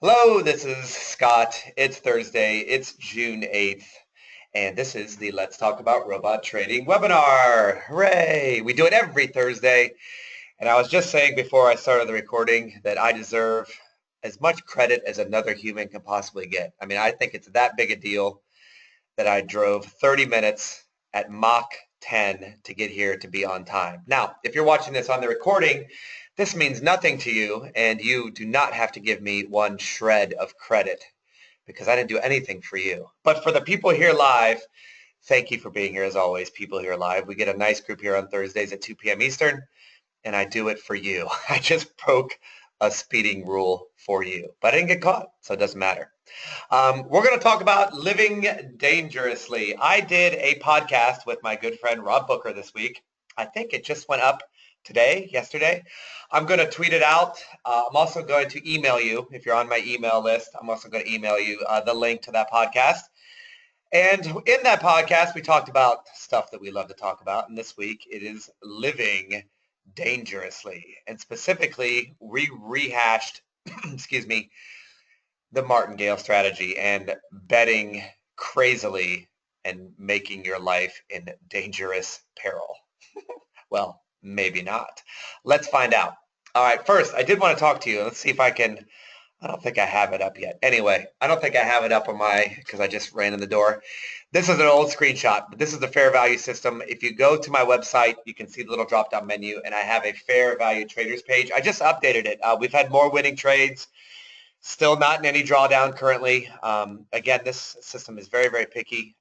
Hello, this is Scott. It's Thursday. It's June 8th, and this is the Let's Talk About Robot Trading webinar. Hooray! We do it every Thursday, and I was just saying before I started the recording that I deserve as much credit as another human can possibly get. I mean, I think it's that big a deal that I drove 30 minutes at Mach 10 to get here to be on time. Now, if you're watching this on the recording, this means nothing to you, and you do not have to give me one shred of credit because I didn't do anything for you. But for the people here live, thank you for being here as always, people here live. We get a nice group here on Thursdays at 2 p.m. Eastern, and I do it for you. I just broke a speeding rule for you, but I didn't get caught, so it doesn't matter. We're going to talk about living dangerously. I did a podcast with my good friend Rob Booker this week. I think it just went up yesterday. I'm going to tweet it out. I'm also going to email you. If you're on my email list, I'm also going to email you the link to that podcast. And in that podcast, we talked about stuff that we love to talk about. And this week, it is living dangerously. And specifically, we rehashed, excuse me, the Martingale strategy and betting crazily and making your life in dangerous peril. Well, maybe not. Let's find out. All right, first, I did want to talk to you. Let's see if I can. I don't think I have it up yet. Anyway, I don't think I have it up on because I just ran in the door. This is an old screenshot, but this is the fair value system. If you go to my website, you can see the little drop-down menu, and I have a fair value traders page. I just updated it. We've had more winning trades. Still not in any drawdown currently. Again, this system is very, very picky.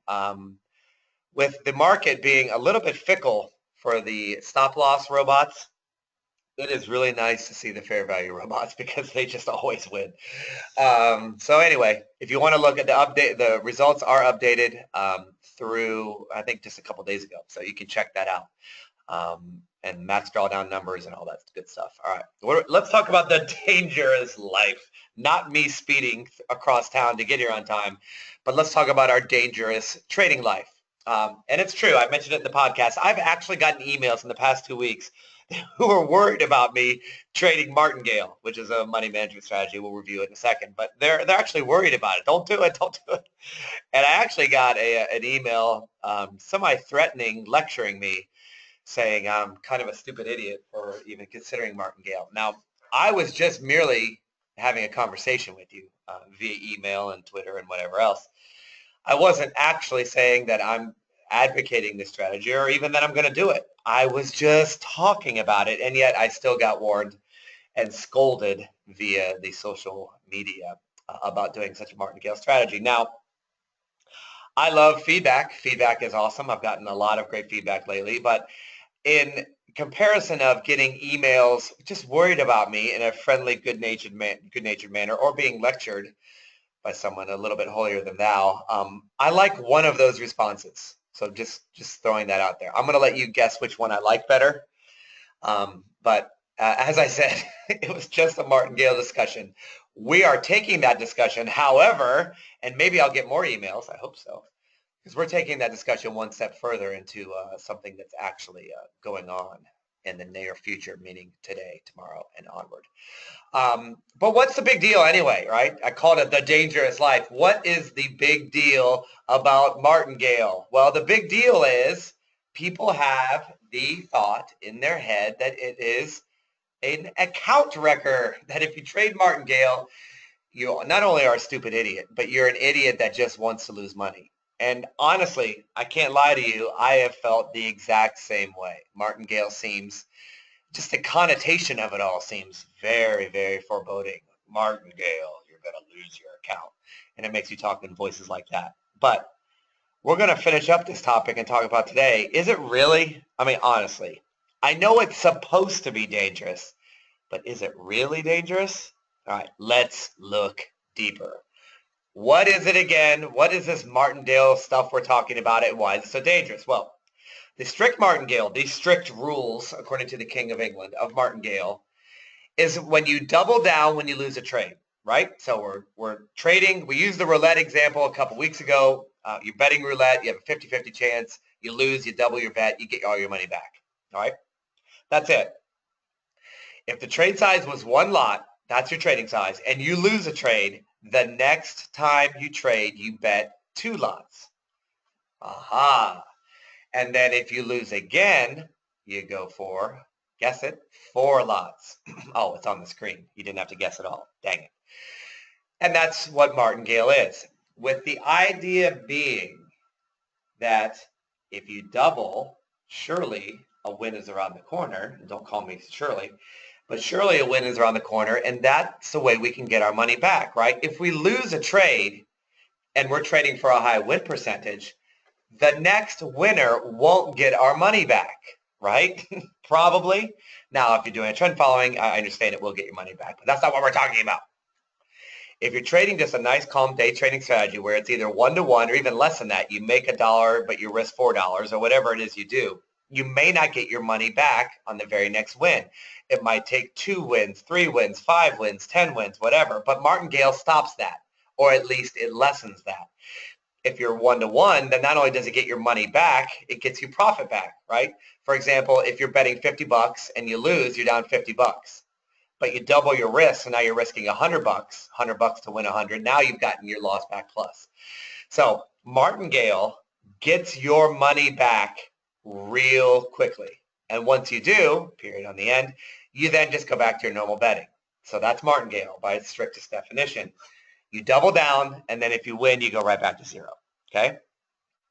With the market being a little bit fickle for the stop loss robots, it is really nice to see the fair value robots because they just always win. So anyway, if you want to look at the update, the results are updated through, I think, just a couple days ago. So you can check that out. And max drawdown numbers and all that good stuff. All right, let's talk about the dangerous life. Not me speeding across town to get here on time, but let's talk about our dangerous trading life. And it's true, I mentioned it in the podcast. I've actually gotten emails in the past 2 weeks who are worried about me trading Martingale, which is a money management strategy. We'll review it in a second, but they're actually worried about it. Don't do it. Don't do it. And I actually got an email semi-threatening, lecturing me, saying I'm kind of a stupid idiot for even considering Martingale. Now, I was just merely having a conversation with you via email and Twitter and whatever else. I wasn't actually saying that I'm advocating this strategy or even that I'm going to do it. I was just talking about it, and yet I still got warned and scolded via the social media about doing such a Martingale strategy. Now, I love feedback. Feedback is awesome. I've gotten a lot of great feedback lately, but in comparison of getting emails just worried about me in a friendly, good-natured manner, or being lectured by someone a little bit holier than thou, I like one of those responses. So just throwing that out there. I'm going to let you guess which one I like better. But as I said, it was just a Martingale discussion. We are taking that discussion, however, and maybe I'll get more emails. I hope so. Because we're taking that discussion one step further into something that's actually going on in the near future, meaning today, tomorrow, and onward. But what's the big deal anyway, right? I called it the dangerous life. What is the big deal about Martingale? Well, the big deal is people have the thought in their head that it is an account wrecker, that if you trade Martingale, you not only are a stupid idiot, but you're an idiot that just wants to lose money. And honestly, I can't lie to you, I have felt the exact same way. Martingale seems, just the connotation of it all seems very, very foreboding. Martingale, you're going to lose your account. And it makes you talk in voices like that. But we're going to finish up this topic and talk about today. Is it really? I mean, honestly, I know it's supposed to be dangerous, but is it really dangerous? All right, let's look deeper. What is it again? What is this Martingale stuff we're talking about and why is it so dangerous? Well, the strict Martingale, these strict rules, according to the King of England, of Martingale, is when you double down when you lose a trade, right? So we're trading. We used the roulette example a couple weeks ago. You're betting roulette. You have a 50-50 chance. You lose, you double your bet. You get all your money back, all right? That's it. If the trade size was one lot That's your trading size. And you lose a trade, the next time you trade, you bet 2 lots. Aha. And then if you lose again, you go for, guess it, 4 lots. Oh, it's on the screen. You didn't have to guess at all. Dang it. And that's what Martingale is. With the idea being that if you double, surely a win is around the corner. Don't call me Shirley, but surely a win is around the corner, and that's the way we can get our money back, right? If we lose a trade and we're trading for a high win percentage, the next winner won't get our money back, right? Probably. Now, if you're doing a trend following, I understand it will get your money back, but that's not what we're talking about. If you're trading just a nice calm day trading strategy where it's either 1-to-1 or even less than that, you make $1 but you risk $4 or whatever it is you do, you may not get your money back on the very next win. It might take 2 wins, 3 wins, 5 wins, 10 wins, whatever, but Martingale stops that, or at least it lessens that. If you're 1-to-1, then not only does it get your money back, it gets you profit back, right? For example, if you're betting $50 and you lose, you're down $50. But you double your risk, so now you're risking $100 to win 100. Now you've gotten your loss back plus. So Martingale gets your money back real quickly. And once you do, period on the end, you then just go back to your normal betting. So that's Martingale by its strictest definition. You double down, and then if you win, you go right back to zero, okay?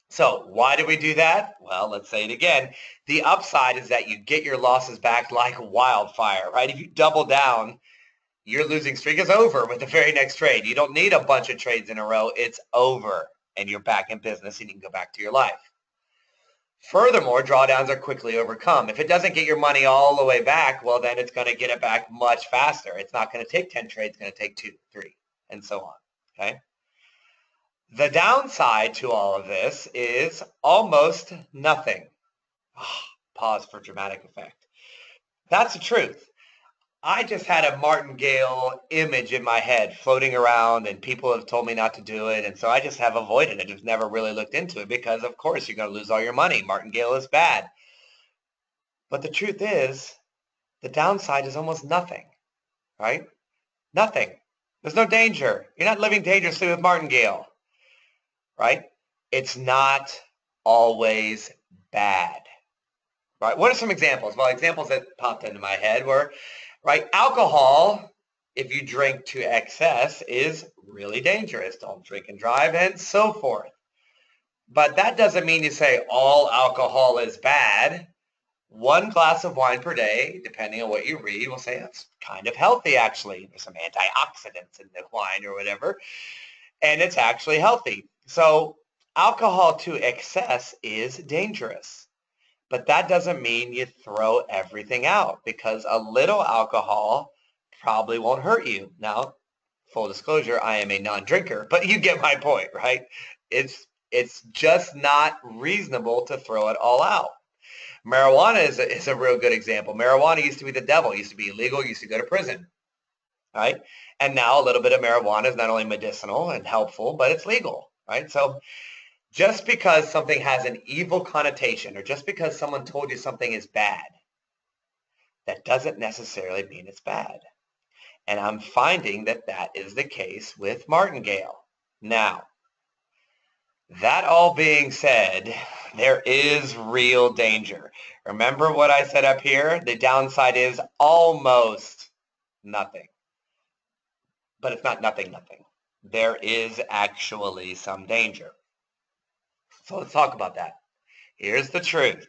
So why do we do that? Well, let's say it again. The upside is that you get your losses back like wildfire, right? If you double down, your losing streak is over with the very next trade. You don't need a bunch of trades in a row. It's over, and you're back in business, and you can go back to your life. Furthermore, drawdowns are quickly overcome. If it doesn't get your money all the way back, well, then it's going to get it back much faster. It's not going to take 10 trades. It's going to take 2, 3, and so on, okay? The downside to all of this is almost nothing. Pause for dramatic effect. That's the truth. I just had a Martingale image in my head floating around, and people have told me not to do it, and so I just have avoided it. I've never really looked into it because, of course, you're going to lose all your money. Martingale is bad. But the truth is, the downside is almost nothing, right? Nothing. There's no danger. You're not living dangerously with Martingale, right? It's not always bad, right? What are some examples? Well, examples that popped into my head were, right, alcohol, if you drink to excess, is really dangerous. Don't drink and drive, and so forth. But that doesn't mean you say all alcohol is bad. 1 glass of wine per day, depending on what you read, will say that's kind of healthy, actually. There's some antioxidants in the wine or whatever, and it's actually healthy. So alcohol to excess is dangerous. But that doesn't mean you throw everything out, because a little alcohol probably won't hurt you. Now, full disclosure, I am a non-drinker, but you get my point, right? It's just not reasonable to throw it all out. Marijuana is a real good example. Marijuana used to be the devil. It used to be illegal. Used to go to prison, right? And now a little bit of marijuana is not only medicinal and helpful, but it's legal, right? So just because something has an evil connotation, or just because someone told you something is bad, that doesn't necessarily mean it's bad. And I'm finding that that is the case with Martingale. Now, that all being said, there is real danger. Remember what I said up here? The downside is almost nothing. But it's not nothing. There is actually some danger. So let's talk about that. Here's the truth.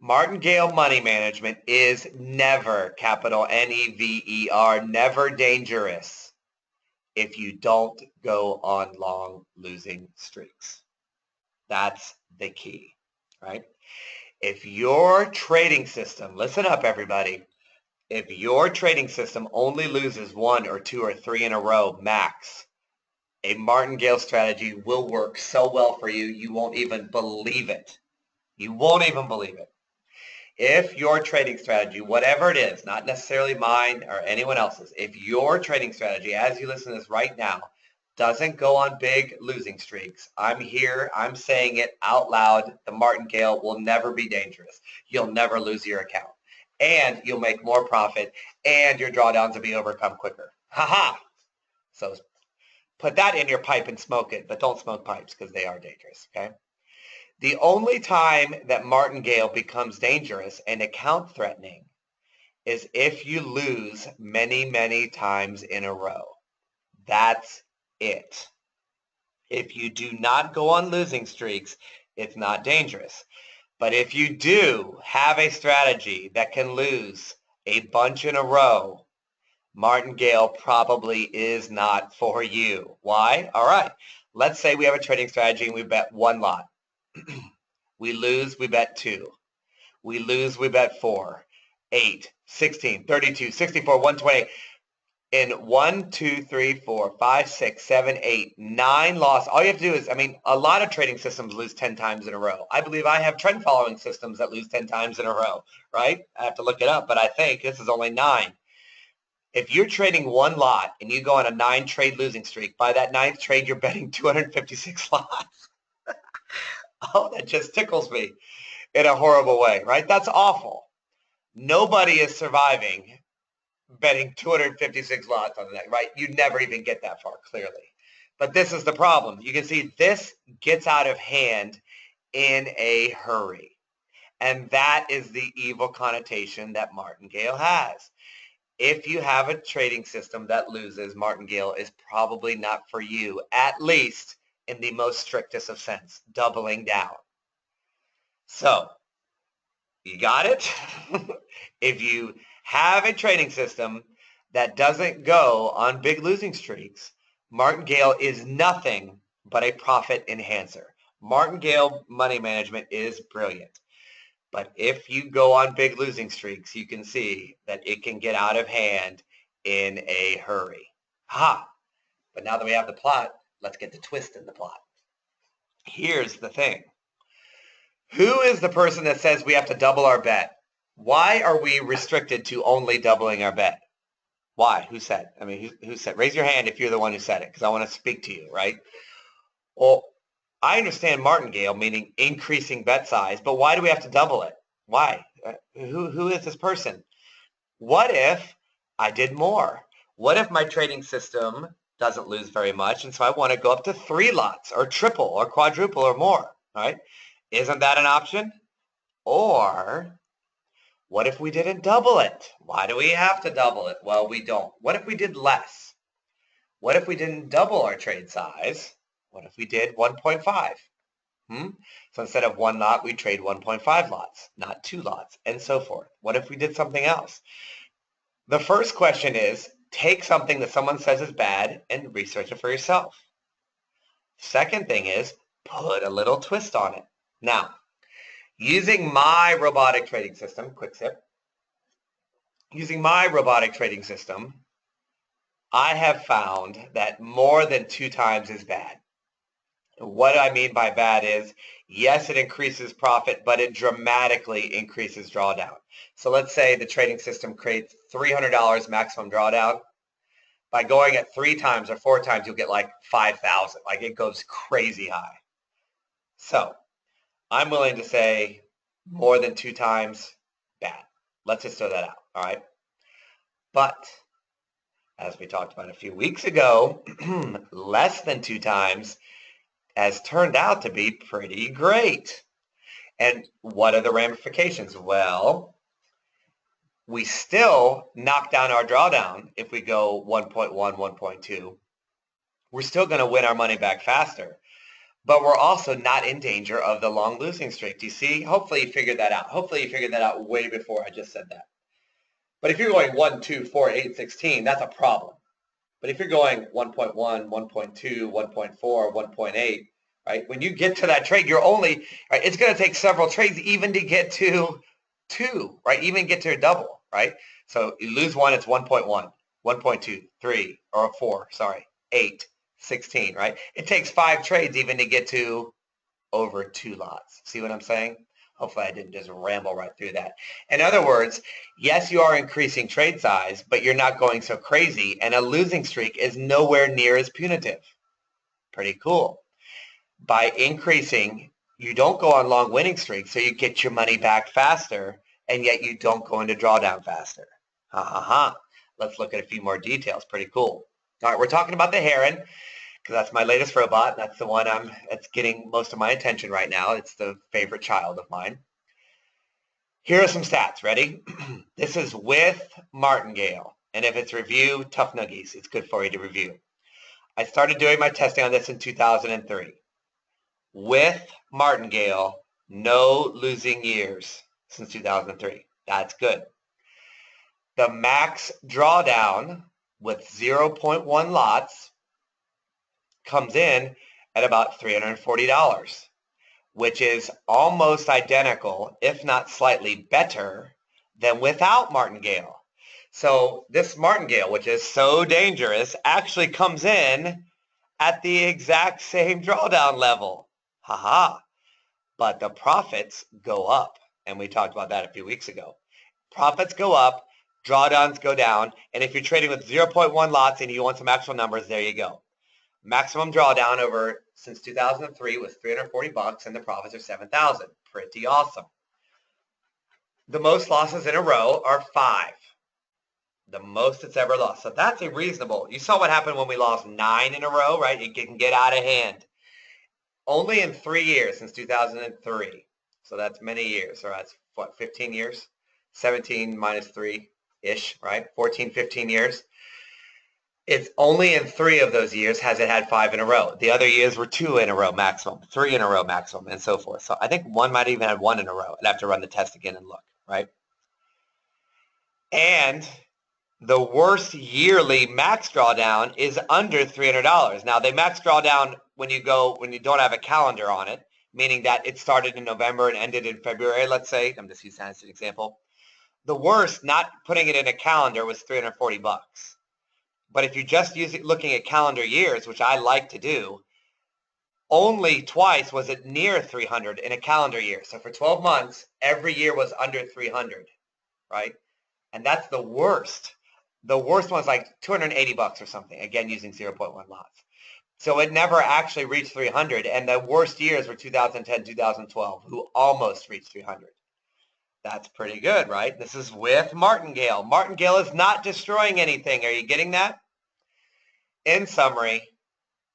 Martingale money management is never, capital N-E-V-E-R, never dangerous if you don't go on long losing streaks. That's the key, right? If your trading system, listen up everybody, if your trading system only loses 1 or 2 or 3 in a row max, a Martingale strategy will work so well for you, you won't even believe it. You won't even believe it. If your trading strategy, whatever it is, not necessarily mine or anyone else's, if your trading strategy, as you listen to this right now, doesn't go on big losing streaks, I'm here, I'm saying it out loud, the Martingale will never be dangerous. You'll never lose your account. and you'll make more profit, and your drawdowns will be overcome quicker. Ha-ha! So put that in your pipe and smoke it, but don't smoke pipes because they are dangerous, okay? The only time that martingale becomes dangerous and account threatening is if you lose many, many times in a row. That's it. If you do not go on losing streaks, it's not dangerous. But if you do have a strategy that can lose a bunch in a row, martingale probably is not for you. Why? All right. Let's say we have a trading strategy and we bet one lot. We lose, we bet two. We lose, we bet 4, 8, 16, 32, 64, 128. In 1, 2, 3, 4, 5, 6, 7, 8, 9 loss. All you have to do is, a lot of trading systems lose 10 times in a row. I believe I have trend following systems that lose 10 times in a row, right? I have to look it up, but I think this is only 9. If you're trading one lot and you go on a 9 trade losing streak, by that 9th trade, you're betting 256 lots. Oh, that just tickles me in a horrible way, right? That's awful. Nobody is surviving betting 256 lots on the neck, right? You never even get that far, clearly. But this is the problem. You can see this gets out of hand in a hurry. And that is the evil connotation that martingale has. If you have a trading system that loses, martingale is probably not for you, at least in the most strictest of sense, doubling down. So, you got it? If you have a trading system that doesn't go on big losing streaks, martingale is nothing but a profit enhancer. Martingale money management is brilliant. But if you go on big losing streaks, you can see that it can get out of hand in a hurry. Ha! But now that we have the plot, let's get the twist in the plot. Here's the thing. Who is the person that says we have to double our bet? Why are we restricted to only doubling our bet? Why? Who said? Who said? Raise your hand if you're the one who said it, because I want to speak to you, right? Well, I understand martingale, meaning increasing bet size, but why do we have to double it? Why? Who is this person? What if I did more? What if my trading system doesn't lose very much, and so I want to go up to 3 lots, or triple, or quadruple, or more, right? Isn't that an option? Or what if we didn't double it? Why do we have to double it? Well, we don't. What if we did less? What if we didn't double our trade size? What if we did 1.5? So instead of 1 lot, we trade 1.5 lots, not 2 lots, and so forth. What if we did something else? The first question is, take something that someone says is bad and research it for yourself. Second thing is, put a little twist on it. Now, using my robotic trading system, quick sip, I have found that more than 2 times is bad. What I mean by bad is, yes, it increases profit, but it dramatically increases drawdown. So let's say the trading system creates $300 maximum drawdown. By going at 3 times or 4 times, you'll get like 5,000. Like it goes crazy high. So I'm willing to say more than 2 times, bad. Let's just throw that out, all right? But as we talked about a few weeks ago, less than 2 times has turned out to be pretty great. And what are the ramifications? Well, we still knock down our drawdown if we go 1.1, 1.2. We're still going to win our money back faster. But we're also not in danger of the long losing streak. Do you see? Hopefully you figured that out. Hopefully you figured that out way before I just said that. But if you're going 1, 2, 4, 8, 16, that's a problem. But if you're going 1.1, 1.2, 1.4, 1.8, right, when you get to that trade, you're only, right, it's going to take several trades even to get to 2, right, even get to a double, right? So you lose 1, it's 1.1, 1.2, 3, or 4, 8, 16, right? It takes 5 trades even to get to over 2 lots. See what I'm saying? Hopefully I didn't just ramble right through that. In other words, yes, you are increasing trade size, but you're not going so crazy, and a losing streak is nowhere near as punitive. Pretty cool. By increasing, you don't go on long winning streaks, so you get your money back faster, and yet you don't go into drawdown faster. Ha ha ha. Let's look at a few more details. Pretty cool. All right, we're talking about the Heron because that's my latest robot. That's the one that's getting most of my attention right now. It's the favorite child of mine. Here are some stats. Ready? This is with Martingale. And if it's review, tough nuggies. It's good for you to review. I started doing my testing on this in 2003. With Martingale, no losing years since 2003. That's good. The max drawdown with 0.1 lots comes in at about $340, which is almost identical, if not slightly better, than without Martingale. So this Martingale, which is so dangerous, actually comes in at the exact same drawdown level. Haha. But the profits go up. And we talked about that a few weeks ago. Profits go up, drawdowns go down, and if you're trading with 0.1 lots and you want some actual numbers, there you go. Maximum drawdown over since 2003 was $340 and the profits are 7,000. Pretty awesome. The most losses in a row are 5. The most it's ever lost. So that's a reasonable. You saw what happened when we lost 9 in a row, right? It can get out of hand. Only in 3 years since 2003. So that's many years. Or that's what, 15 years? 17 minus 3-ish, right? 14, 15 years. It's only in 3 of those years has it had 5 in a row. The other years were 2 in a row maximum, 3 in a row maximum, and so forth. So I think one might even have 1 in a row. I'd have to run the test again and look, right? And the worst yearly max drawdown is under $300. Now, they max drawdown when you don't have a calendar on it, meaning that it started in November and ended in February, let's say. I'm just using that as an example. The worst, not putting it in a calendar, was $340. But if you're just looking at calendar years, which I like to do, only twice was it near 300 in a calendar year. So for 12 months, every year was under 300, right? And that's the worst. The worst one's like $280 or something, again, using 0.1 lots. So it never actually reached 300. And the worst years were 2010, 2012, who almost reached 300. That's pretty good, right? This is with Martingale. Martingale is not destroying anything. Are you getting that? In summary,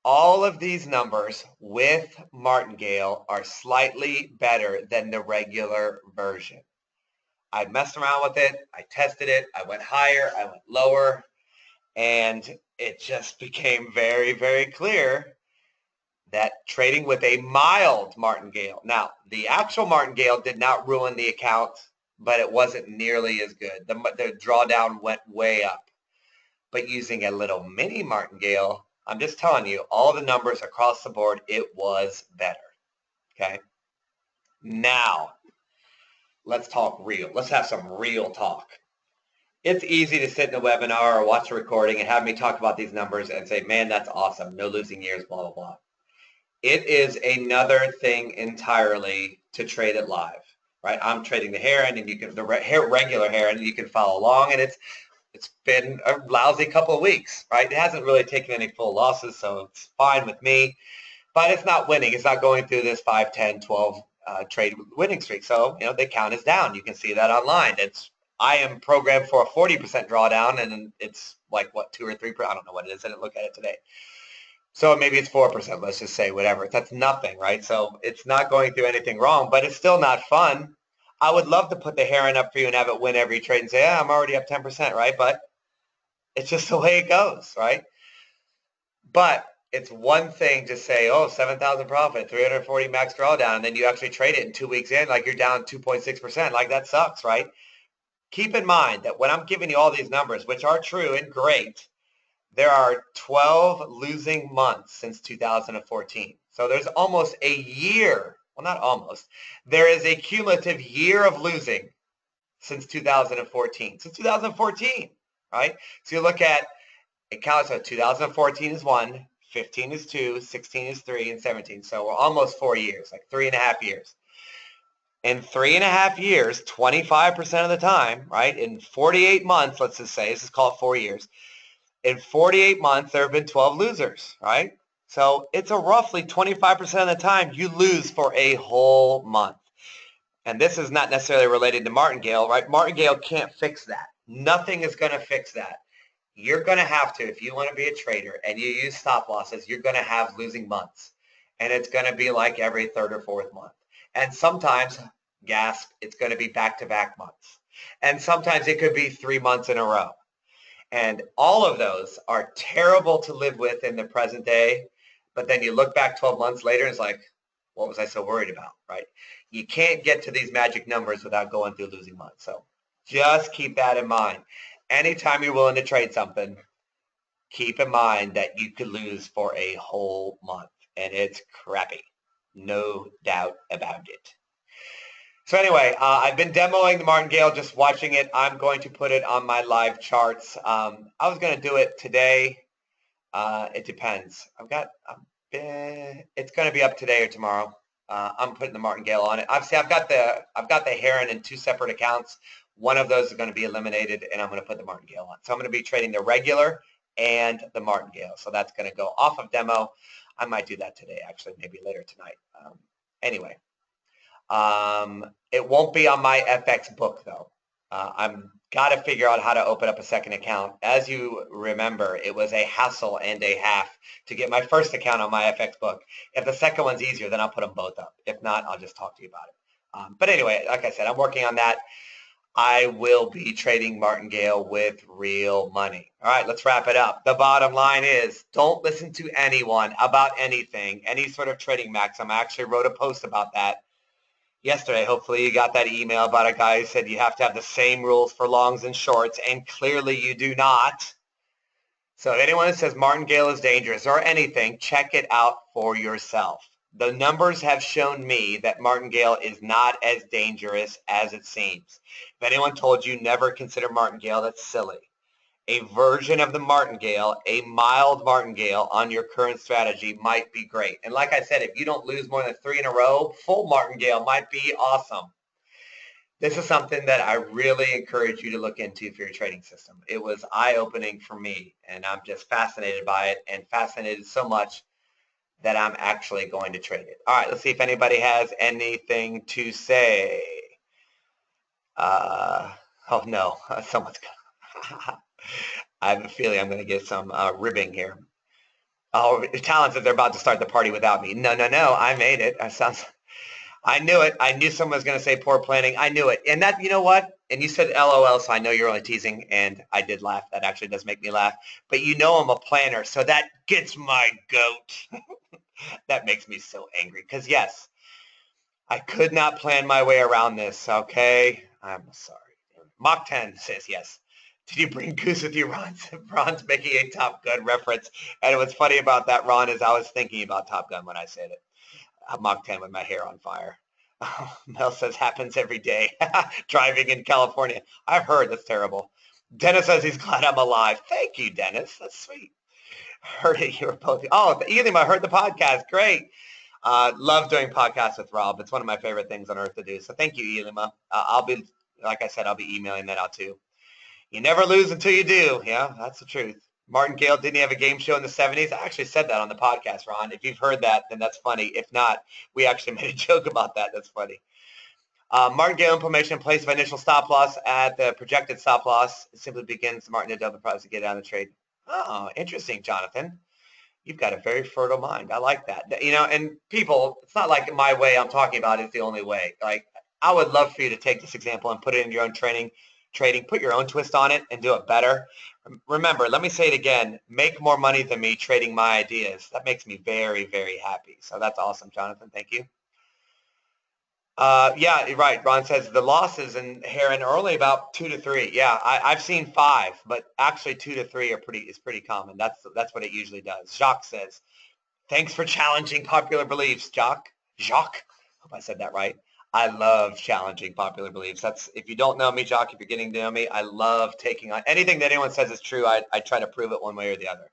all of these numbers with Martingale are slightly better than the regular version. I messed around with it. I tested it. I went higher. I went lower. And it just became very, very clear that trading with a mild Martingale. Now, the actual Martingale did not ruin the account, but it wasn't nearly as good. The drawdown went way up. But using a little mini Martingale, I'm just telling you, all the numbers across the board, it was better. Okay? Now, let's talk real. Let's have some real talk. It's easy to sit in a webinar or watch a recording and have me talk about these numbers and say, man, that's awesome. No losing years, blah, blah, blah. It is another thing entirely to trade it live, right? I'm trading the Heron and you can, the regular Heron, and you can follow along, and it's been a lousy couple of weeks, right? It hasn't really taken any full losses, so it's fine with me, but it's not winning. It's not going through this 5, 10, 12 trade winning streak. So, the count is down. You can see that online. I am programmed for a 40% drawdown, and it's like, what, 2 or 3%? I don't know what it is. I didn't look at it today. So maybe it's 4%, let's just say, whatever. That's nothing, right? So it's not going through anything wrong, but it's still not fun. I would love to put the Heron up for you and have it win every trade and say, yeah, I'm already up 10%, right? But it's just the way it goes, right? But it's one thing to say, oh, 7,000 profit, 340 max drawdown, and then you actually trade it in 2 weeks in, like you're down 2.6%. Like, that sucks, right? Keep in mind that when I'm giving you all these numbers, which are true and great, there are 12 losing months since 2014. So there's almost a year. Well, not almost. There is a cumulative year of losing since 2014. Since 2014, right? So you look at, it counts out 2014 is 1, 15 is 2, 16 is 3, and 17. So we're almost 4 years, like 3.5 years. In 3.5 years, 25% of the time, right? In 48 months, let's just say, this is called 4 years. In 48 months, there have been 12 losers, right? So it's a roughly 25% of the time you lose for a whole month. and this is not necessarily related to Martingale, right? Martingale can't fix that. Nothing is going to fix that. You're going to have to, if you want to be a trader and you use stop losses, you're going to have losing months. And it's going to be like every third or fourth month. And sometimes, gasp, it's going to be back-to-back months. And sometimes it could be 3 months in a row. And all of those are terrible to live with in the present day. But then you look back 12 months later and it's like, what was I so worried about, right? You can't get to these magic numbers without going through losing months. So just keep that in mind. Anytime you're willing to trade something, keep in mind that you could lose for a whole month. And it's crappy. No doubt about it. So anyway, I've been demoing the Martingale, just watching it. I'm going to put it on my live charts. I was going to do it today. It depends. It's going to be up today or tomorrow. I'm putting the Martingale on it. Obviously, I've got the Heron in 2 separate accounts. One of those is going to be eliminated, and I'm going to put the Martingale on. So I'm going to be trading the regular and the Martingale. So that's going to go off of demo. I might do that today, actually, maybe later tonight. Anyway. It won't be on my FX book though. I'm got to figure out how to open up a second account. As you remember, it was a hassle and a half to get my first account on my FX book. If the second one's easier, then I'll put them both up. If not, I'll just talk to you about it. But anyway, like I said, I'm working on that. I will be trading Martingale with real money. All right, let's wrap it up. The bottom line is don't listen to anyone about anything, any sort of trading maxim. I actually wrote a post about that yesterday. Hopefully you got that email about a guy who said you have to have the same rules for longs and shorts, and clearly you do not. So if anyone that says Martingale is dangerous or anything, check it out for yourself. The numbers have shown me that Martingale is not as dangerous as it seems. If anyone told you never consider Martingale, that's silly. A version of the Martingale, a mild Martingale on your current strategy might be great. And like I said, if you don't lose more than 3 in a row, full Martingale might be awesome. This is something that I really encourage you to look into for your trading system. It was eye-opening for me, and I'm just fascinated by it, and fascinated so much that I'm actually going to trade it. All right, let's see if anybody has anything to say. Oh no, someone's got I have a feeling I'm going to get some ribbing here. Oh, Talon said they're about to start the party without me. No, I made it. I knew it. I knew someone was going to say poor planning. I knew it. And that, you know what? And you said LOL, so I know you're only teasing, and I did laugh. That actually does make me laugh. But you know I'm a planner, so that gets my goat. That makes me so angry. Because, yes, I could not plan my way around this, okay? I'm sorry. Mach 10 says yes. Did you bring Goose with you, Ron? Ron's making a Top Gun reference. And what's funny about that, Ron, is I was thinking about Top Gun when I said it. Mach 10 with my hair on fire. Mel says happens every day. Driving in California. I've heard that's terrible. Dennis says he's glad I'm alive. Thank you, Dennis. That's sweet. Heard it. You were both. Oh, Elima, I heard the podcast. Great. Love doing podcasts with Rob. It's one of my favorite things on earth to do. So thank you, Elima. I'll be, like I said, I'll be emailing that out too. You never lose until you do. Yeah, that's the truth. Martingale, didn't he have a game show in the 70s? I actually said that on the podcast, Ron. If you've heard that, then that's funny. If not, we actually made a joke about that. That's funny. Martingale implementation in place of initial stop loss at the projected stop loss. It simply begins the Martingale double price to get out of the trade. Oh, interesting, Jonathan. You've got a very fertile mind. I like that. You know, and people, it's not like my way I'm talking about is the only way. Like, I would love for you to take this example and put it in your own trading, put your own twist on it and do it better. Remember, let me say it again, make more money than me trading my ideas. That makes me very, very happy. So that's awesome, Jonathan. Thank you. Yeah, you're right. Ron says the losses in Heron are only about 2 to 3. Yeah, I've seen 5, but actually 2 to 3 is pretty common. That's what it usually does. Jacques says, thanks for challenging popular beliefs, Jacques. Hope I said that right. I love challenging popular beliefs. That's, if you don't know me, Jacques, if you're getting to know me, I love taking on anything that anyone says is true. I try to prove it one way or the other.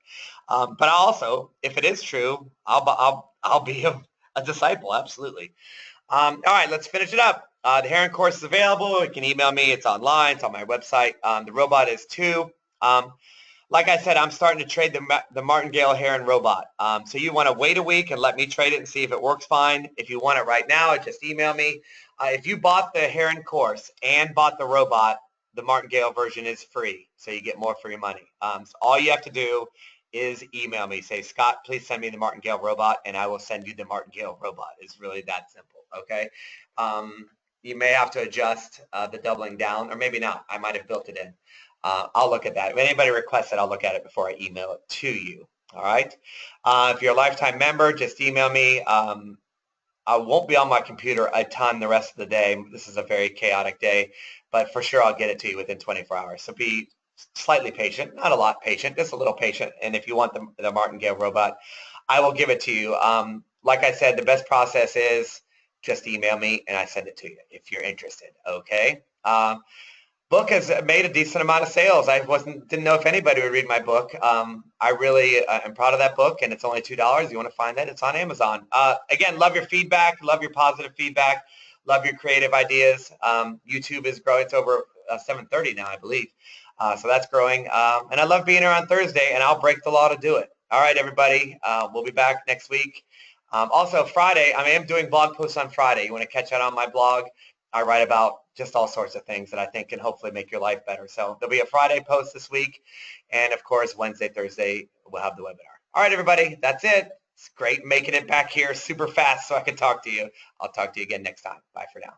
But also, if it is true, I'll be a disciple. Absolutely. All right, let's finish it up. The Heron course is available. You can email me. It's online. It's on my website. The robot is too. Like I said, I'm starting to trade the Martingale Heron robot. So you want to wait a week and let me trade it and see if it works fine. If you want it right now, just email me. If you bought the Heron course and bought the robot, the Martingale version is free, so you get more for your money. So all you have to do is email me. Say, Scott, please send me the Martingale robot, and I will send you the Martingale robot. It's really that simple, okay? You may have to adjust the doubling down, or maybe not. I might have built it in. I'll look at that. If anybody requests it, I'll look at it before I email it to you. All right. If you're a lifetime member, just email me. I won't be on my computer a ton the rest of the day. This is a very chaotic day, but for sure I'll get it to you within 24 hours. So be slightly patient, not a lot patient, just a little patient. And if you want the Martingale robot, I will give it to you. Like I said, the best process is just email me and I send it to you if you're interested. Okay. Book has made a decent amount of sales. I didn't know if anybody would read my book. I really am proud of that book, and it's only $2. You want to find that? It's on Amazon. Again, love your feedback. Love your positive feedback. Love your creative ideas. YouTube is growing. It's over 730 now, I believe. So that's growing. And I love being here on Thursday, and I'll break the law to do it. All right, everybody. We'll be back next week. Also, Friday, I am doing blog posts on Friday. You want to catch that on my blog? I write about just all sorts of things that I think can hopefully make your life better. So there'll be a Friday post this week. And of course, Wednesday, Thursday, we'll have the webinar. All right, everybody, that's it. It's great making it back here super fast so I can talk to you. I'll talk to you again next time. Bye for now.